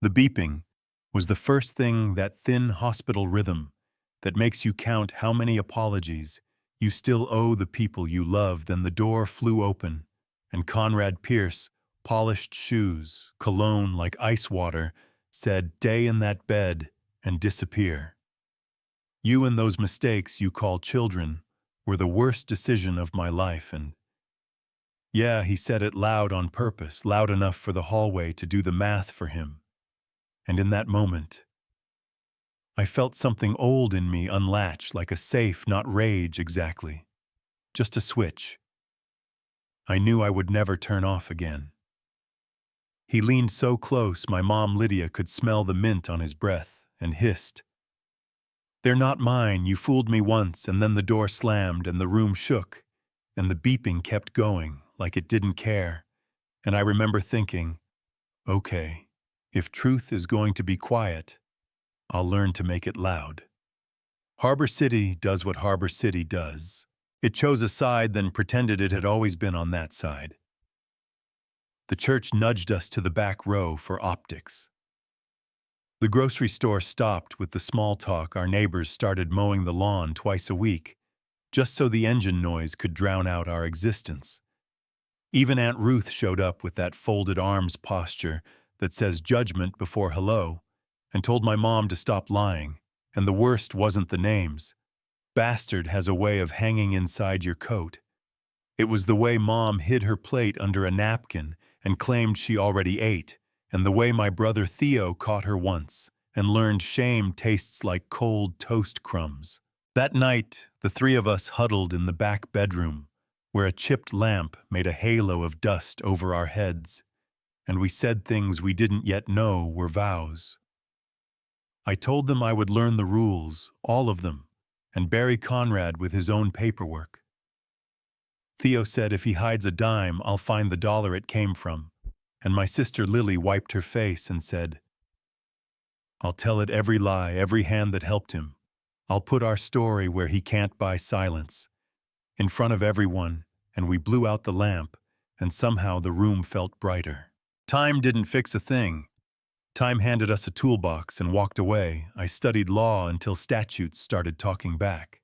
The beeping was the first thing, that thin hospital rhythm that makes you count how many apologies you still owe the people you love. Then the door flew open, and Conrad Pierce, polished shoes, cologne like ice water, said, "Day in that bed," and disappear. You and those mistakes you call children were the worst decision of my life, and yeah, he said it loud on purpose, loud enough for the hallway to do the math for him. And in that moment, I felt something old in me unlatch, like a safe, not rage exactly, just a switch. I knew I would never turn off again. He leaned so close my mom Lydia could smell the mint on his breath and hissed, "They're not mine, you fooled me once." And then the door slammed and the room shook, and the beeping kept going like it didn't care. And I remember thinking, okay, if truth is going to be quiet, I'll learn to make it loud. Harbor City does what Harbor City does. It chose a side, then pretended it had always been on that side. The church nudged us to the back row for optics. The grocery store stopped with the small talk. Our neighbors started mowing the lawn twice a week, just so the engine noise could drown out our existence. Even Aunt Ruth showed up with that folded arms posture that says judgment before hello, and told my mom to stop lying. And the worst wasn't the names. Bastard has a way of hanging inside your coat. It was the way Mom hid her plate under a napkin and claimed she already ate, and the way my brother Theo caught her once and learned shame tastes like cold toast crumbs. That night, the three of us huddled in the back bedroom, where a chipped lamp made a halo of dust over our heads, and we said things we didn't yet know were vows. I told them I would learn the rules, all of them, and bury Conrad with his own paperwork. Theo said if he hides a dime, I'll find the dollar it came from, and my sister Lily wiped her face and said, "I'll tell it every lie, every hand that helped him. I'll put our story where he can't buy silence." In front of everyone, and we blew out the lamp, and somehow the room felt brighter. Time didn't fix a thing. Time handed us a toolbox and walked away. I studied law until statutes started talking back.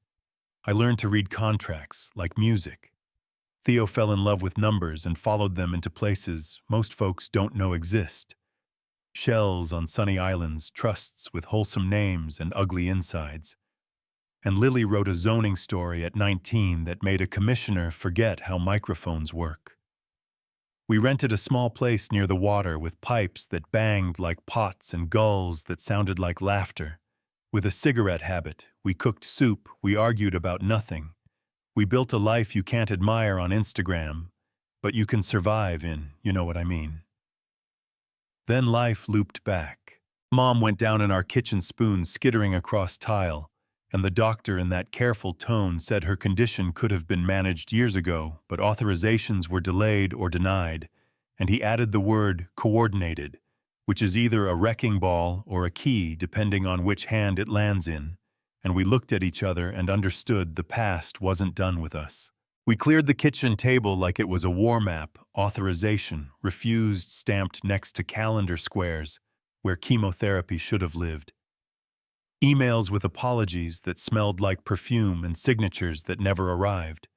I learned to read contracts, like music. Theo fell in love with numbers and followed them into places most folks don't know exist. Shells on sunny islands, trusts with wholesome names and ugly insides. And Lily wrote a zoning story at 19 that made a commissioner forget how microphones work. We rented a small place near the water with pipes that banged like pots and gulls that sounded like laughter. With a cigarette habit, we cooked soup, we argued about nothing. We built a life you can't admire on Instagram, but you can survive in, you know what I mean. Then life looped back. Mom went down in our kitchen spoon skittering across tile, and the doctor in that careful tone said her condition could have been managed years ago, but authorizations were delayed or denied, and he added the word coordinated, which is either a wrecking ball or a key depending on which hand it lands in, and we looked at each other and understood the past wasn't done with us. We cleared the kitchen table like it was a war map, authorization, refused stamped next to calendar squares where chemotherapy should have lived. Emails with apologies that smelled like perfume and signatures that never arrived.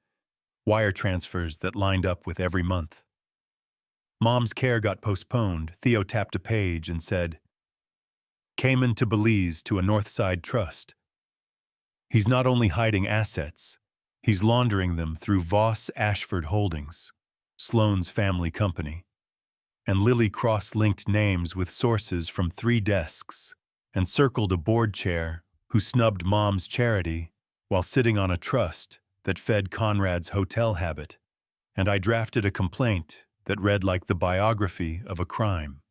Wire transfers that lined up with every month. Mom's care got postponed. Theo tapped a page and said, "Cayman to Belize to a Northside trust." He's not only hiding assets, he's laundering them through Voss Ashford Holdings, Sloane's family company. And Lily cross-linked names with sources from 3 desks, and circled a board chair who snubbed Mom's charity while sitting on a trust that fed Conrad's hotel habit. And I drafted a complaint that read like the biography of a crime.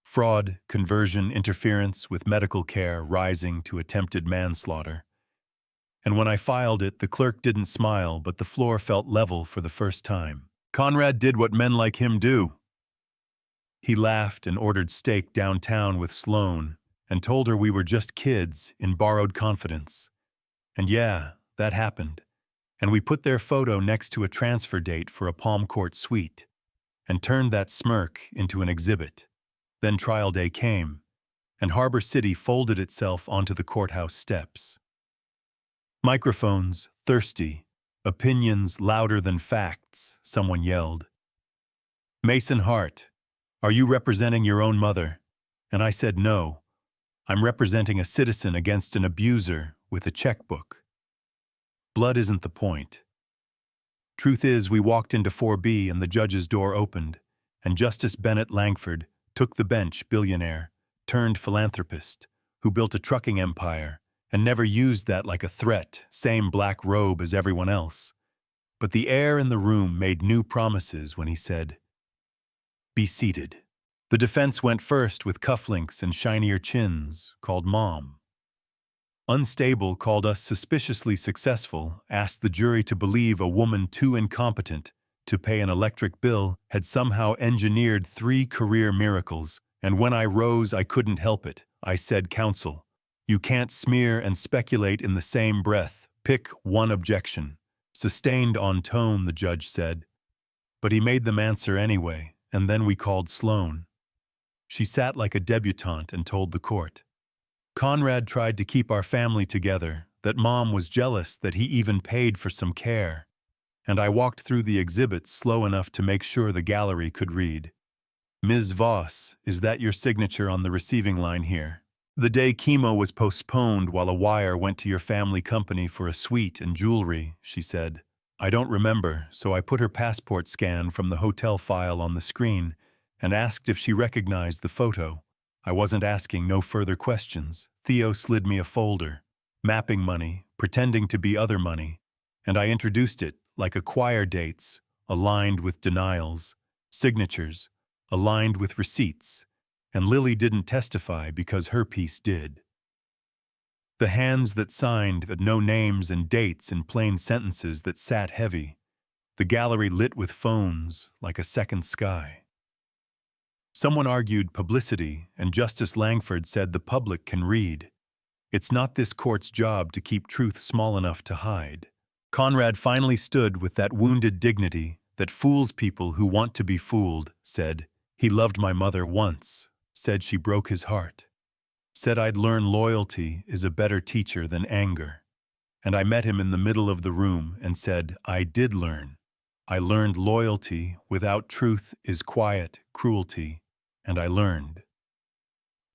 Fraud, conversion, interference with medical care rising to attempted manslaughter. And when I filed it, the clerk didn't smile, but the floor felt level for the first time. Conrad did what men like him do. He laughed and ordered steak downtown with Sloane, and told her we were just kids in borrowed confidence. And yeah, that happened. And we put their photo next to a transfer date for a Palm Court suite, and turned that smirk into an exhibit. Then trial day came, and Harbor City folded itself onto the courthouse steps. Microphones, thirsty, opinions louder than facts, someone yelled. Mason Hart, are you representing your own mother? And I said no. I'm representing a citizen against an abuser with a checkbook. Blood isn't the point. Truth is, we walked into 4B and the judge's door opened, and Justice Bennett Langford took the bench, billionaire, turned philanthropist, who built a trucking empire and never used that like a threat, same black robe as everyone else. But the air in the room made new promises when he said, "Be seated." The defense went first with cufflinks and shinier chins, called Mom. Unstable called us suspiciously successful, asked the jury to believe a woman too incompetent to pay an electric bill had somehow engineered 3 career miracles, and when I rose I couldn't help it. I said, "Counsel, you can't smear and speculate in the same breath. Pick one objection." Sustained on tone, the judge said. But he made them answer anyway, and then we called Sloan. She sat like a debutante and told the court. Conrad tried to keep our family together, that Mom was jealous that he even paid for some care. And I walked through the exhibits slow enough to make sure the gallery could read. Ms. Voss, is that your signature on the receiving line here? The day chemo was postponed while a wire went to your family company for a suite and jewelry, she said. I don't remember, so I put her passport scan from the hotel file on the screen and asked if she recognized the photo. I wasn't asking no further questions. Theo slid me a folder. Mapping money, pretending to be other money, and I introduced it like acquire dates, aligned with denials, signatures, aligned with receipts, and Lily didn't testify because her piece did. The hands that signed but no names and dates in plain sentences that sat heavy, the gallery lit with phones like a second sky. Someone argued publicity, and Justice Langford said the public can read. It's not this court's job to keep truth small enough to hide. Conrad finally stood with that wounded dignity that fools people who want to be fooled, said, "He loved my mother once," said she broke his heart, said I'd learn loyalty is a better teacher than anger. And I met him in the middle of the room and said, I did learn. I learned loyalty without truth is quiet cruelty, and I learned.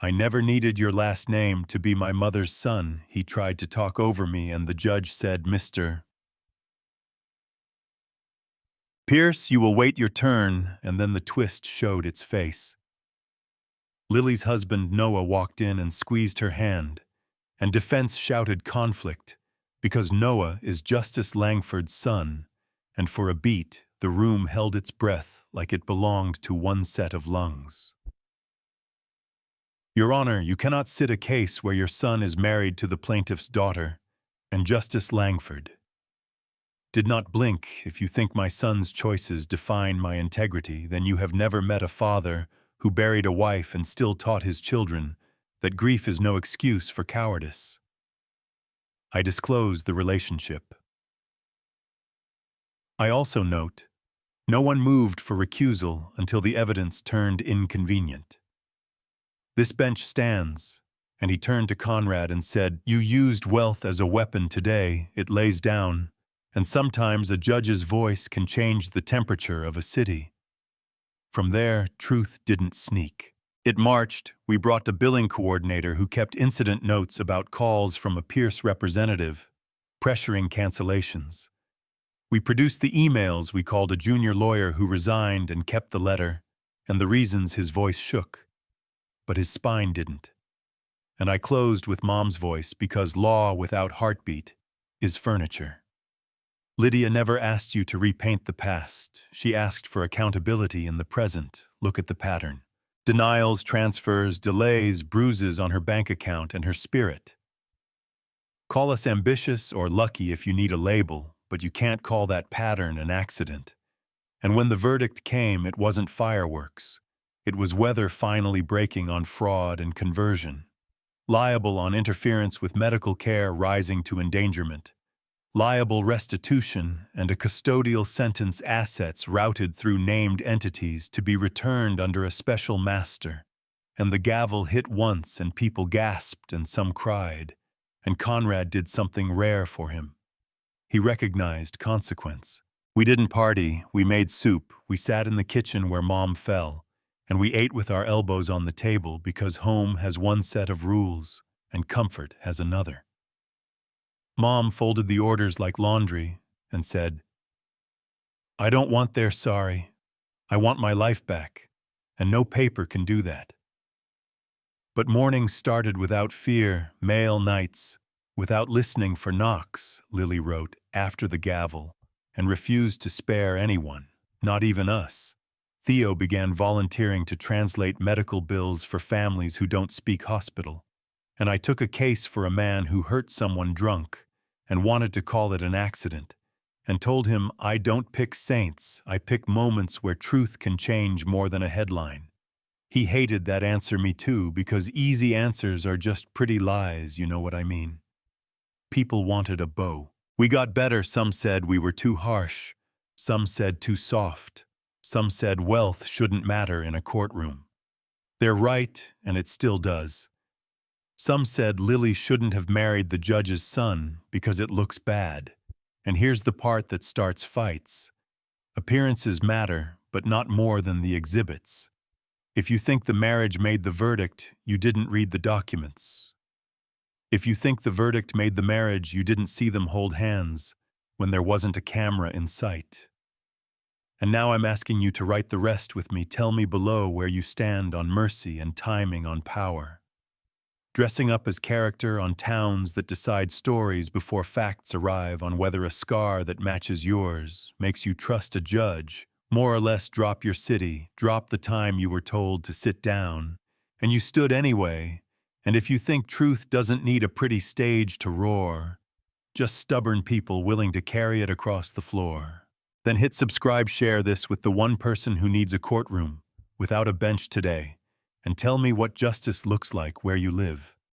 I never needed your last name to be my mother's son. He tried to talk over me, and the judge said, Mr. Pierce, you will wait your turn, and then the twist showed its face. Lily's husband Noah walked in and squeezed her hand, and defense shouted conflict, because Noah is Justice Langford's son, and for a beat the room held its breath like it belonged to one set of lungs. Your Honor, you cannot sit a case where your son is married to the plaintiff's daughter, and Justice Langford did not blink. If you think my son's choices define my integrity, then you have never met a father who buried a wife and still taught his children that grief is no excuse for cowardice. I disclosed the relationship. I also note, no one moved for recusal until the evidence turned inconvenient. This bench stands, and he turned to Conrad and said, You used wealth as a weapon today, it lays down, and sometimes a judge's voice can change the temperature of a city. From there, truth didn't sneak. It marched. We brought a billing coordinator who kept incident notes about calls from a Pierce representative, pressuring cancellations. We produced the emails. We called a junior lawyer who resigned and kept the letter, and the reasons his voice shook. But his spine didn't. And I closed with Mom's voice because law without heartbeat is furniture. Lydia never asked you to repaint the past. She asked for accountability in the present. Look at the pattern. Denials, transfers, delays, bruises on her bank account and her spirit. Call us ambitious or lucky if you need a label, but you can't call that pattern an accident. And when the verdict came, it wasn't fireworks. It was weather finally breaking on fraud and conversion. Liable on interference with medical care rising to endangerment. Liable restitution and a custodial sentence assets routed through named entities to be returned under a special master. And the gavel hit once, and people gasped and some cried. And Conrad did something rare for him. He recognized consequence. We didn't party, we made soup, we sat in the kitchen where Mom fell, and we ate with our elbows on the table because home has one set of rules and comfort has another. Mom folded the orders like laundry and said, "I don't want their sorry. I want my life back, and no paper can do that." But mornings started without fear, mail nights, without listening for knocks, Lily wrote, after the gavel, and refused to spare anyone, not even us. Theo began volunteering to translate medical bills for families who don't speak hospital. And I took a case for a man who hurt someone drunk and wanted to call it an accident, and told him, "I don't pick saints, I pick moments where truth can change more than a headline." He hated that answer, me too, because easy answers are just pretty lies, you know what I mean. People wanted a bow. We got better. Some said we were too harsh. Some said too soft. Some said wealth shouldn't matter in a courtroom. They're right, and it still does. Some said Lily shouldn't have married the judge's son because it looks bad. And here's the part that starts fights. Appearances matter, but not more than the exhibits. If you think the marriage made the verdict, you didn't read the documents. If you think the verdict made the marriage, you didn't see them hold hands when there wasn't a camera in sight. And now I'm asking you to write the rest with me. Tell me below where you stand on mercy and timing on power. Dressing up as character on towns that decide stories before facts arrive on whether a scar that matches yours makes you trust a judge. More or less drop your city, drop the time you were told to sit down, and you stood anyway. And if you think truth doesn't need a pretty stage to roar, just stubborn people willing to carry it across the floor, then hit subscribe, share this with the one person who needs a courtroom without a bench today, and tell me what justice looks like where you live.